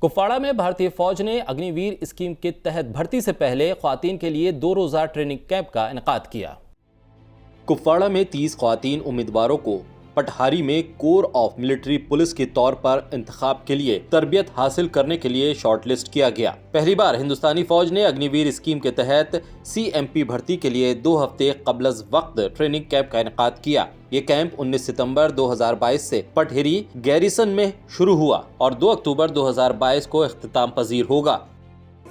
कुपवाड़ा में भारतीय फौज ने अग्निवीर स्कीम के तहत भर्ती से पहले ख्वातीन के लिए 2 रोज़ा ट्रेनिंग कैंप का इनेकाद किया। कुपवाड़ा में 30 ख्वातीन उम्मीदवारों को पटहारी में कोर ऑफ मिलिट्री पुलिस के तौर पर इंतखाब के लिए तरबियत हासिल करने के लिए शॉर्टलिस्ट किया गया। पहली बार हिंदुस्तानी फौज ने अग्निवीर स्कीम के तहत CMP भर्ती के लिए 2 हफ्ते कबल वक्त ट्रेनिंग कैंप का इनेकाद किया। ये कैंप 19 सितंबर 2022 से पटहेरी गैरिसन में शुरू हुआ और 2 अक्टूबर 2022 को इख्तिताम पजीर होगा।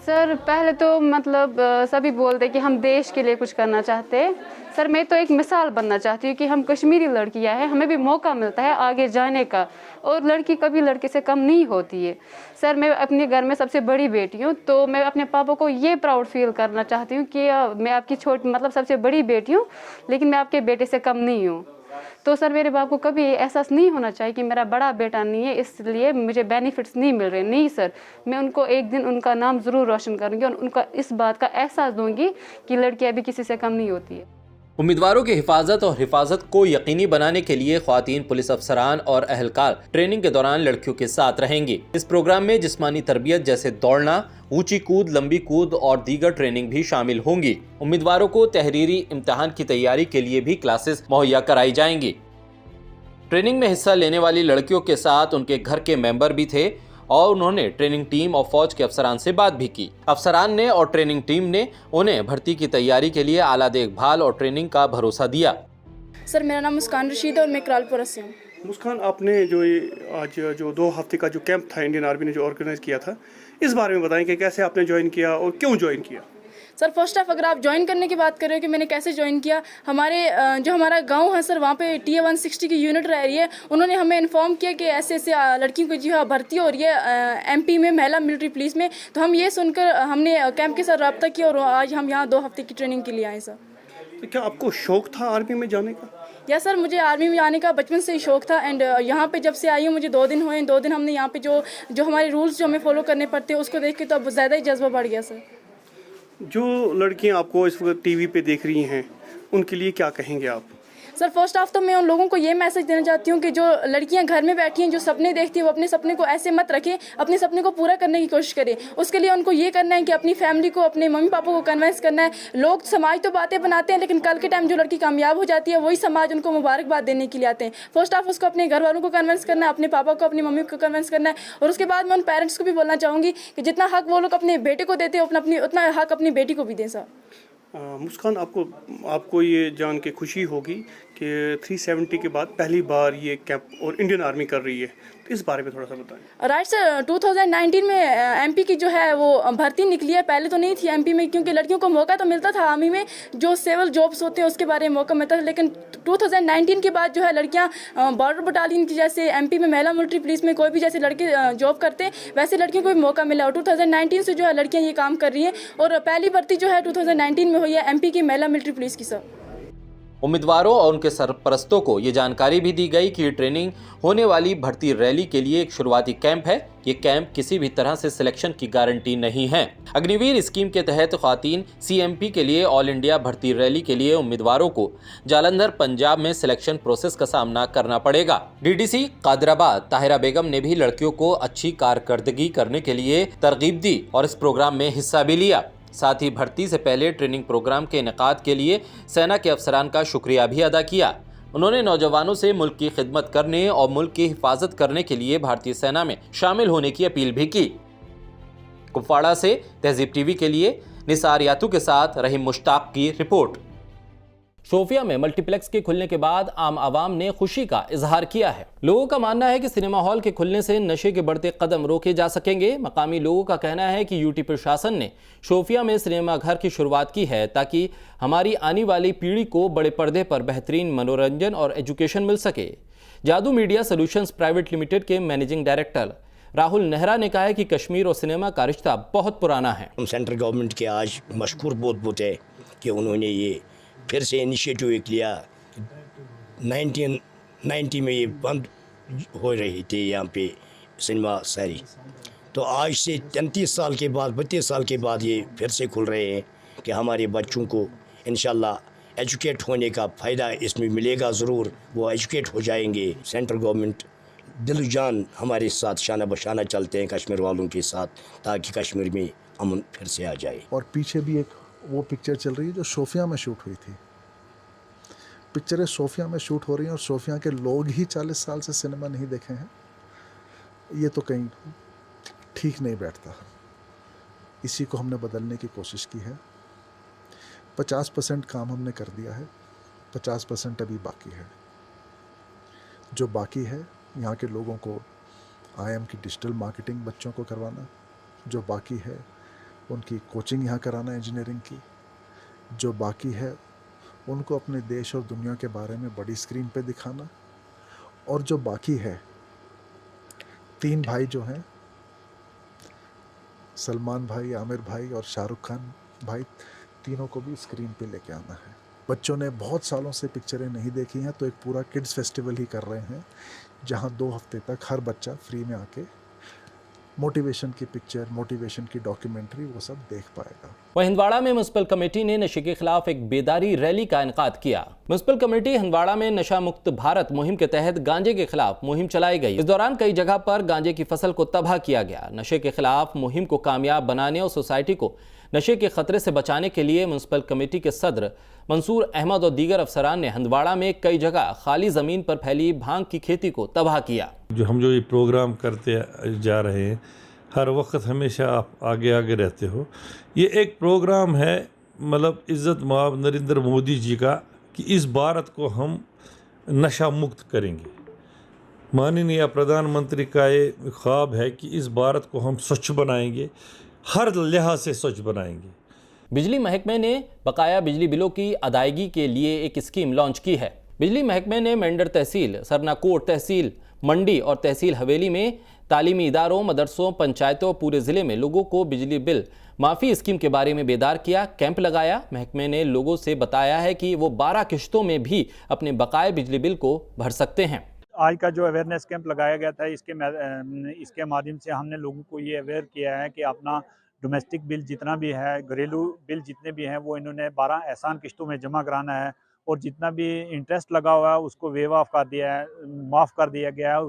सर पहले तो सभी बोलते कि हम देश के लिए कुछ करना चाहते हैं। सर मैं तो एक मिसाल बनना चाहती हूँ कि हम कश्मीरी लड़कियाँ हैं, हमें भी मौका मिलता है आगे जाने का और लड़की कभी लड़के से कम नहीं होती है। सर मैं अपने घर में सबसे बड़ी बेटी हूँ, तो मैं अपने पापा को ये प्राउड फील करना चाहती हूँ कि मैं आपकी सबसे बड़ी बेटी हूँ, लेकिन मैं आपके बेटे से कम नहीं हूँ। तो सर मेरे बाप को कभी एहसास नहीं होना चाहिए कि मेरा बड़ा बेटा नहीं है इसलिए मुझे बेनिफिट्स नहीं मिल रहे। नहीं सर, मैं उनको एक दिन उनका नाम ज़रूर रोशन करूँगी और उनका इस बात का एहसास दूंगी कि लड़कियाँ भी किसी से कम नहीं होती है। उम्मीदवारों की हिफाजत को यकीनी बनाने के लिए ख्वातीन पुलिस अफसरान और अहलकार ट्रेनिंग के दौरान लड़कियों के साथ रहेंगी। इस प्रोग्राम में जिस्मानी तरबियत जैसे दौड़ना, ऊंची कूद, लंबी कूद और दीगर ट्रेनिंग भी शामिल होंगी। उम्मीदवारों को तहरीरी इम्तिहान की तैयारी के लिए भी क्लासेस मुहैया कराई जाएंगी। ट्रेनिंग में हिस्सा लेने वाली लड़कियों के साथ उनके घर के मेंबर भी थे और उन्होंने ट्रेनिंग टीम और फौज के अफसरान से बात भी की। अफसरान ने और ट्रेनिंग टीम ने उन्हें भर्ती की तैयारी के लिए आला देखभाल और ट्रेनिंग का भरोसा दिया। सर मेरा नाम मुस्कान रशीद है और मैं करालपुरा से हूँ। मुस्कान, आपने आज 2 हफ्ते का जो कैंप था इंडियन आर्मी ने जो ऑर्गेनाइज किया था, इस बारे में बताएं कि कैसे आपने ज्वाइन किया और क्यों ज्वाइन किया। सर फर्स्ट ऑफ अगर आप ज्वाइन करने की बात कर रहे हो कि मैंने कैसे ज्वाइन किया, हमारा गांव है सर, वहाँ पे TA 160 की यूनिट रह रही है। उन्होंने हमें इन्फॉर्म किया कि ऐसे लड़कियों को जो है भर्ती हो रही है MP में महिला मिलिट्री पुलिस में। तो हम ये सुनकर हमने कैंप के साथ रब्ता किया और आज हम यहाँ 2 हफ्ते की ट्रेनिंग के लिए आए सर। तो क्या आपको शौक था आर्मी में जाने का? या सर मुझे आर्मी में आने का बचपन से ही शौक था एंड यहाँ पे जब से आई हूँ मुझे 2 दिन हुए। 2 दिन हमने यहाँ पे जो हमारे रूल्स जो हमें फॉलो करने पड़ते हैं उसको देख के तो अब ज़्यादा ही जज्बा बढ़ गया सर। जो लड़कियां आपको इस वक्त TV पे देख रही हैं उनके लिए क्या कहेंगे आप? सर फर्स्ट ऑफ तो मैं उन लोगों को ये मैसेज देना चाहती हूँ कि जो लड़कियां घर में बैठी हैं, जो सपने देखती हैं, वो अपने सपने को ऐसे मत रखें, अपने सपने को पूरा करने की कोशिश करें। उसके लिए उनको ये करना है कि अपनी फैमिली को, अपने मम्मी पापा को कन्विंस करना है। लोग समाज तो बातें बनाते हैं लेकिन कल के टाइम जो लड़की कामयाब हो जाती है वही समाज उनको मुबारकबाद देने के लिए आते हैं। फर्स्ट ऑफ उसको अपने घर वालों को कन्विंस करना है, अपने पापा को, अपनी मम्मी को कन्विंस करना है। और उसके बाद मैं उन पेरेंट्स को भी बोलना चाहूँगी कि जितना हक वो लोग अपने बेटे को देते हैं उतना हक अपनी बेटी को भी दें सर। मुस्कान, आपको ये जान के खुशी होगी कि 370 के बाद पहली बार ये कैंप और इंडियन आर्मी कर रही है, तो इस बारे में थोड़ा सा बताएं। राइट सर, 2019 में MP की जो है वो भर्ती निकली है। पहले तो नहीं थी MP में, क्योंकि लड़कियों को मौका तो मिलता था आर्मी में, जो सिविल जॉब्स होते हैं उसके बारे में मौका मिलता था। लेकिन 2019 के बाद जो है लड़कियां बॉर्डर बटालियन की जैसे MP में महिला मिलिट्री पुलिस में कोई भी जैसे लड़के जॉब करते हैं वैसे लड़कियों को भी मौका मिला और 2019 से जो है लड़कियाँ ये काम कर रही हैं और पहली भर्ती जो है 2019 में हुई है MP की महिला मिलिट्री पुलिस की सर। उम्मीदवारों और उनके सरपरस्तों को ये जानकारी भी दी गई कि ट्रेनिंग होने वाली भर्ती रैली के लिए एक शुरुआती कैंप है। ये कैंप किसी भी तरह से सिलेक्शन की गारंटी नहीं है। अग्निवीर स्कीम के तहत ख्वातीन CMP के लिए ऑल इंडिया भर्ती रैली के लिए उम्मीदवारों को जालंधर पंजाब में सिलेक्शन प्रोसेस का सामना करना पड़ेगा। DDC कादराबाद ताहिरा बेगम ने भी लड़कियों को अच्छी कारकर्दगी करने के लिए तरगीब दी और इस प्रोग्राम में हिस्सा भी लिया। साथ ही भर्ती से पहले ट्रेनिंग प्रोग्राम के इनेकाद के लिए सेना के अफसरान का शुक्रिया भी अदा किया। उन्होंने नौजवानों से मुल्क की खिदमत करने और मुल्क की हिफाजत करने के लिए भारतीय सेना में शामिल होने की अपील भी की। कुपवाड़ा से तहजीब TV के लिए निसार यातू के साथ रहीम मुश्ताक की रिपोर्ट। शोपियां में मल्टीप्लेक्स के खुलने के बाद आम आवाम ने खुशी का इजहार किया है। लोगों का मानना है कि सिनेमा हॉल के खुलने से नशे के बढ़ते कदम रोके जा सकेंगे। मकामी लोगों का कहना है कि UT प्रशासन ने शोपियां में सिनेमा घर की शुरुआत की है ताकि हमारी आने वाली पीढ़ी को बड़े पर्दे पर बेहतरीन मनोरंजन और एजुकेशन मिल सके। जादू मीडिया सोल्यूशंस प्राइवेट लिमिटेड के मैनेजिंग डायरेक्टर राहुल नेहरा ने कहा है कि कश्मीर और सिनेमा का रिश्ता बहुत पुराना है। सेंट्रल गवर्नमेंट के आज मशकूर बहुत है कि उन्होंने ये फिर से इनिशिएटिव एक लिया। 1990 में ये बंद हो रही थी यहाँ पे सिनेमा सारी, तो आज से 33 साल के बाद 32 साल के बाद ये फिर से खुल रहे हैं कि हमारे बच्चों को इंशाल्लाह एजुकेट होने का फ़ायदा इसमें मिलेगा। ज़रूर वो एजुकेट हो जाएंगे। सेंट्रल गवर्नमेंट दिल जान हमारे साथ शाना बशाना चलते हैं कश्मीर वालों के साथ, ताकि कश्मीर में अमन फिर से आ जाए। और पीछे भी एक वो पिक्चर चल रही है जो सोफिया में शूट हुई थी। पिक्चरें सोफिया में शूट हो रही हैं और सोफिया के लोग ही 40 साल से सिनेमा नहीं देखे हैं। ये तो कहीं ठीक नहीं बैठता। इसी को हमने बदलने की कोशिश की है। 50% काम हमने कर दिया है, 50% अभी बाकी है। जो बाकी है यहाँ के लोगों को IIM की डिजिटल मार्केटिंग बच्चों को करवाना, जो बाकी है उनकी कोचिंग यहाँ कराना इंजीनियरिंग की, जो बाकी है उनको अपने देश और दुनिया के बारे में बड़ी स्क्रीन पे दिखाना, और जो बाकी है 3 भाई जो हैं, सलमान भाई, आमिर भाई और शाहरुख खान भाई, तीनों को भी स्क्रीन पे लेके आना है। बच्चों ने बहुत सालों से पिक्चरें नहीं देखी हैं, तो एक पूरा किड्स फेस्टिवल ही कर रहे हैं, जहां 2 हफ्ते तक हर बच्चा फ्री में आके मोटिवेशन की पिक्चर, मोटिवेशन की डॉक्यूमेंट्री वो सब देख पाएगा। वहीं हिंदवाड़ा में म्युनिसिपल कमेटी ने नशे के खिलाफ एक बेदारी रैली का इनेकाद किया। म्युनिसिपल कमेटी हिंदवाड़ा में नशा मुक्त भारत मुहिम के तहत गांजे के खिलाफ मुहिम चलाई गई। इस दौरान कई जगह पर गांजे की फसल को तबाह किया गया। नशे के खिलाफ मुहिम को कामयाब बनाने और सोसाइटी को नशे के खतरे से बचाने के लिए म्युनिसिपल कमेटी के सदर मंसूर अहमद और दीगर अफसरान ने हिंदवाड़ा में कई जगह खाली जमीन पर फैली भांग की खेती को तबाह किया। जो ये प्रोग्राम करते जा रहे हैं, हर वक्त हमेशा आप आगे आगे रहते हो। ये एक प्रोग्राम है, मतलब इज़्ज़त माब नरेंद्र मोदी जी का, कि इस भारत को हम नशा मुक्त करेंगे। माननीय प्रधानमंत्री का ये ख्वाब है कि इस भारत को हम स्वच्छ बनाएंगे, हर लिहाज से स्वच्छ बनाएंगे। बिजली महकमे ने बकाया बिजली बिलों की अदायगी के लिए एक स्कीम लॉन्च की है। बिजली महकमे ने मेंढर तहसील, सरनाकोट तहसील, मंडी और तहसील हवेली में तालीमी इदारों, मदरसों, पंचायतों, पूरे जिले में लोगों को बिजली बिल माफ़ी स्कीम के बारे में बेदार किया, कैंप लगाया। महकमे ने लोगों से बताया है कि वो 12 किश्तों में भी अपने बकाये बिजली बिल को भर सकते हैं। आज का जो अवेयरनेस कैंप लगाया गया था, इसके माध्यम से हमने लोगों को ये अवेयर किया है कि अपना डोमेस्टिक बिल जितना भी है, घरेलू बिल जितने भी हैं, वो इन्होंने 12 आसान किश्तों में जमा कराना है, और जितना भी इंटरेस्ट लगा हुआ है उसको वेव ऑफ कर दिया है, माफ़ कर दिया गया है।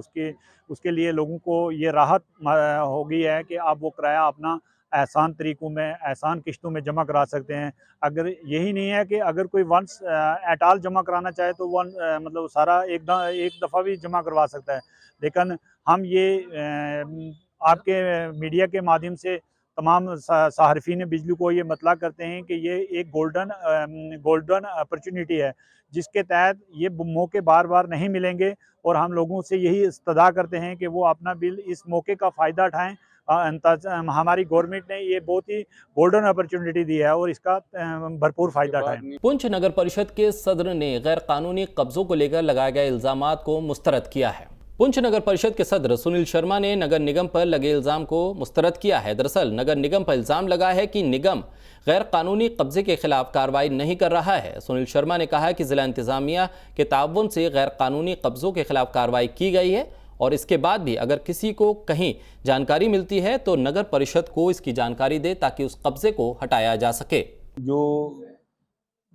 उसके लिए लोगों को ये राहत हो गई है कि आप वो किराया अपना आसान तरीक़ों में, आसान किश्तों में जमा करा सकते हैं। अगर यही नहीं है कि अगर कोई वंस एट ऑल जमा कराना चाहे तो मतलब सारा एक दफ़ा भी जमा करवा सकता है। लेकिन हम ये आपके मीडिया के माध्यम से तमाम सार्फिन बिजली को ये मतला करते हैं कि ये एक गोल्डन अपॉर्चुनिटी है, जिसके तहत ये मौके बार बार नहीं मिलेंगे, और हम लोगों से यही इस्तदा करते हैं कि वो अपना बिल इस मौके का फ़ायदा उठाएँ। हमारी गवर्नमेंट ने ये बहुत ही गोल्डन अपॉर्चुनिटी दी है और इसका भरपूर फ़ायदा उठाएँ। पुंछ नगर परिषद के सदर ने गैर कानूनी कब्जों को लेकर लगाए गए इल्जामात को मुस्तरद किया है। पुंछ नगर परिषद के सदर सुनील शर्मा ने नगर निगम पर लगे इल्जाम को मुस्तरद किया है। दरअसल नगर निगम पर इल्जाम लगा है कि निगम गैर कानूनी कब्जे के खिलाफ कार्रवाई नहीं कर रहा है। सुनील शर्मा ने कहा कि जिला इंतजामिया के ताउन से गैर कानूनी कब्जों के खिलाफ कार्रवाई की गई है, और इसके बाद भी अगर किसी को कहीं जानकारी मिलती है तो नगर परिषद को इसकी जानकारी दे, ताकि उस कब्जे को हटाया जा सके। जो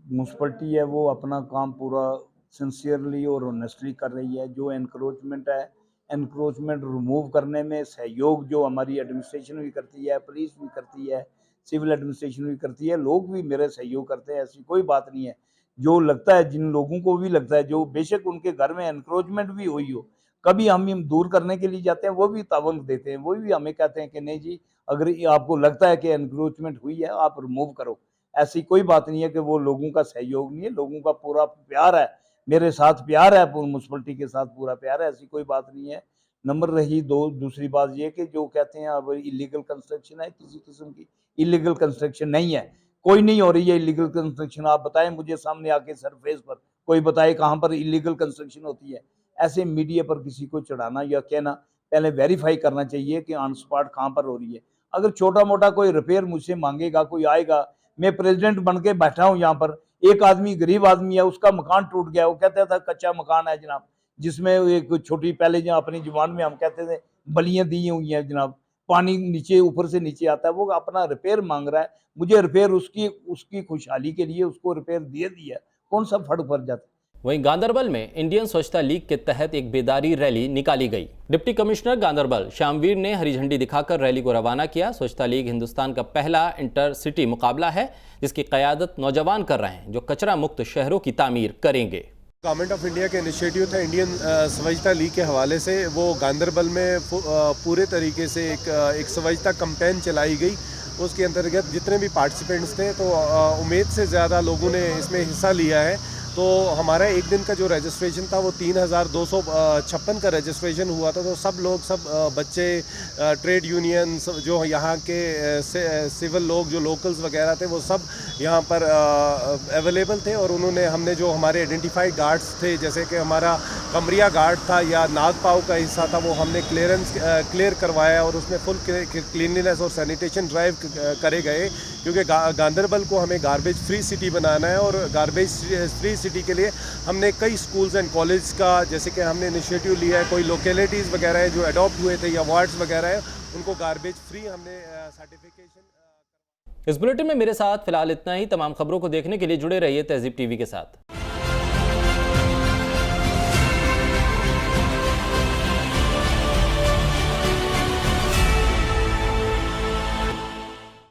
म्यूनसिपलिटी है वो अपना काम पूरा सिंसियरली और ऑनेस्टली कर रही है। जो एनक्रोचमेंट है, एनक्रोचमेंट रिमूव करने में सहयोग जो हमारी एडमिनिस्ट्रेशन भी करती है, पुलिस भी करती है, सिविल एडमिनिस्ट्रेशन भी करती है, लोग भी मेरे सहयोग करते हैं, ऐसी कोई बात नहीं है। जो लगता है, जिन लोगों को भी लगता है, जो बेशक उनके घर में एनक्रोचमेंट भी हुई हो, कभी हम दूर करने के लिए जाते हैं, वो भी तावन देते हैं, वो भी हमें कहते हैं कि नहीं जी, अगर आपको लगता है कि एनक्रोचमेंट हुई है आप रिमूव करो। ऐसी कोई बात नहीं है कि वो लोगों का सहयोग नहीं है, लोगों का पूरा प्यार है, मेरे साथ प्यार है, म्यूनसिपलिटी के साथ पूरा प्यार है, ऐसी कोई बात नहीं है। नंबर रही दूसरी बात ये कि जो कहते हैं अब इलीगल कंस्ट्रक्शन है, किसी किस्म की इलीगल कंस्ट्रक्शन नहीं है, कोई नहीं हो रही है इलीगल कंस्ट्रक्शन। आप बताएं मुझे सामने आके सरफेस पर कोई बताए कहाँ पर इलीगल कंस्ट्रक्शन होती है। ऐसे मीडिया पर किसी को चढ़ाना या कहना, पहले वेरीफाई करना चाहिए कि ऑन स्पॉट कहाँ पर हो रही है। अगर छोटा मोटा कोई रिपेयर मुझसे मांगेगा, कोई आएगा, मैं प्रेसिडेंट बन के बैठा हूँ यहाँ पर, एक आदमी गरीब आदमी है, उसका मकान टूट गया, वो कहता था कच्चा मकान है जनाब, जिसमें एक छोटी, पहले जो अपनी जुबान में हम कहते थे बलियां दी हुई हैं जनाब, पानी नीचे ऊपर से नीचे आता है, वो अपना रिपेयर मांग रहा है, मुझे रिपेयर उसकी खुशहाली के लिए उसको रिपेयर दे दिया, कौन सा फर्क पड़ जाता है। वहीं गांधरबल में इंडियन स्वच्छता लीग के तहत एक बेदारी रैली निकाली गई। डिप्टी कमिश्नर गांधरबल श्यामवीर ने हरी झंडी दिखाकर रैली को रवाना किया। स्वच्छता लीग हिंदुस्तान का पहला इंटरसिटी मुकाबला है जिसकी क़यादत नौजवान कर रहे हैं जो कचरा मुक्त शहरों की तामीर करेंगे। गवर्नमेंट ऑफ इंडिया के इनिशिएटिव था इंडियन स्वच्छता लीग के हवाले से, वो गांधरबल में पूरे तरीके से एक स्वच्छता कैंपेन चलाई गई। उसके अंतर्गत जितने भी पार्टिसिपेंट्स थे तो उम्मीद से ज़्यादा लोगों ने इसमें हिस्सा लिया है। तो हमारा एक दिन का जो रजिस्ट्रेशन था वो 3256 का रजिस्ट्रेशन हुआ था। तो सब बच्चे, ट्रेड यूनियन, जो यहाँ के सिविल लोग, जो लोकल्स वगैरह थे, वो सब यहाँ पर अवेलेबल थे। और हमने जो हमारे आइडेंटिफाइड गार्ड्स थे, जैसे कि हमारा कमरिया गार्ड था या नागपाव का हिस्सा था, वो हमने क्लियर करवाया और उसमें फुल क्लीनलीनेस और सैनिटेशन ड्राइव करे गए, क्योंकि गांधरबल को हमें गार्बेज फ्री सिटी बनाना है। और गार्बेज फ्री सिटी के लिए हमने कई स्कूल्स एंड कॉलेज का, जैसे कि हमने इनिशिएटिव लिया है, कोई लोकेलिटीज़ वगैरह है जो अडॉप्ट हुए थे या वार्ड्स वगैरह है, उनको गार्बेज फ्री हमने सर्टिफिकेशन। इस बुलेटिन में मेरे साथ फिलहाल इतना ही। तमाम खबरों को देखने के लिए जुड़े रहिए तहज़ीब टीवी के साथ।